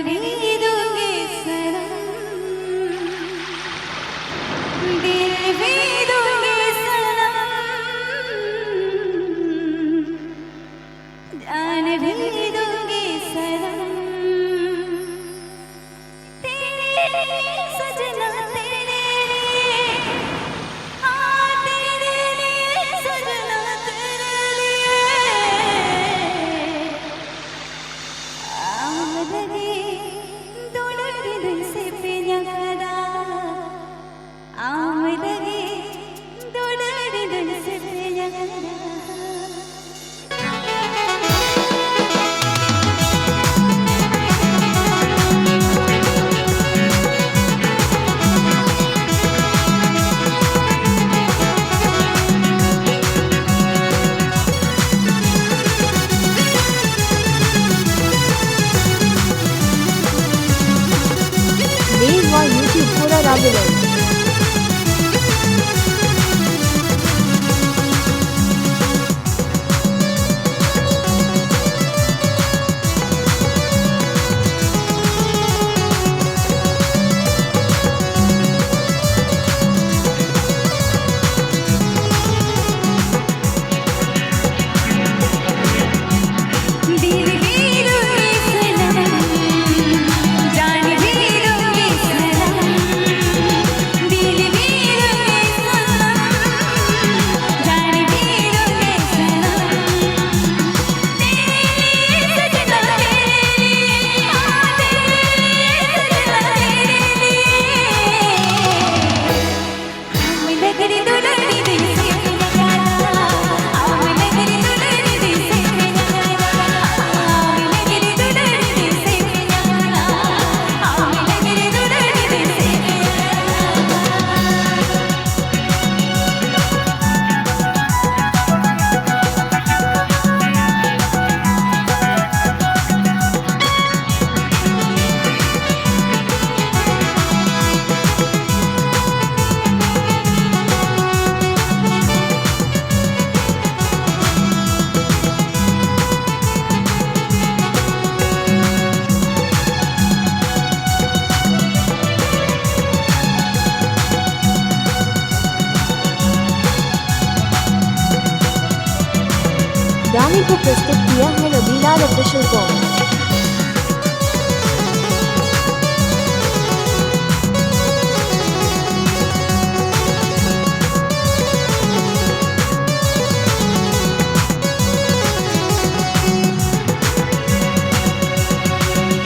भी दूंगी सनम, दिल भी दूंगी सनम, जान भी दूंगी सनम, तेरे सजना तेरे लिए, हाँ तेरे लिए सजना तेरे लिए, आमदनी दोनों दिल से पिया आमदनी दोनों दिल से पिया Meanwhile, YouTube पूरा रागुलर दिल भी दूंगी सनम, जान भी दूंगी सनम, दिल भी दूंगी सनम, जान भी दूंगी सनम, तेरे लिए सजना तेरे लिए, हाँ तेरे लिए सजना तेरे लिए, हम लगरी दुल्हनी दिल से लगाना, हम लगरी दुल्हनी दिल से लगाना, हम लगरी दुल्हनी दिल से लगाना, हम लगरी दुल्हनी दिल से गाने को प्रस्तुत किया है रबीलाल ऑफिशियल कॉम।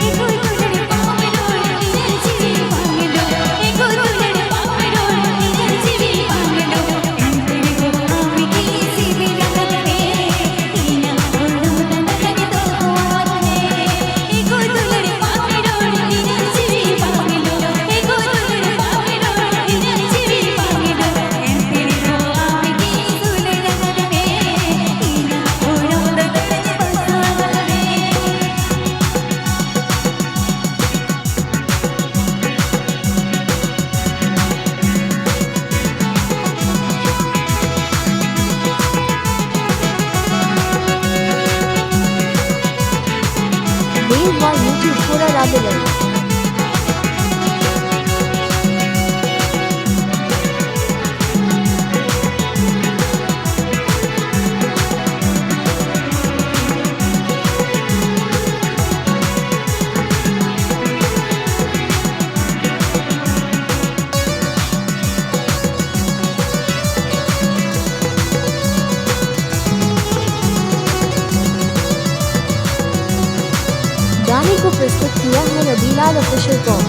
एको दुल्हन पाँव डोल इधर जीवी मांग लो, एको दुल्हन पाँव डोल इधर जीवी मांग लो, तेरे को आँख की सीधी लगन है, हीना बोलो लगन तो आग है, एको दुल्हन पाँव डोल इधर जीवी मांग लो, एको दुल्हन पाँव डोल इधर जीवी मांग लो, तेरे को आँख की सीधी लगन है, हीना बोलो लगन तो आग है। Meanwhile, YouTube पूरा रागुलर गाने को प्रस्तुत किया है रबीलाल ऑफिशियल कॉम।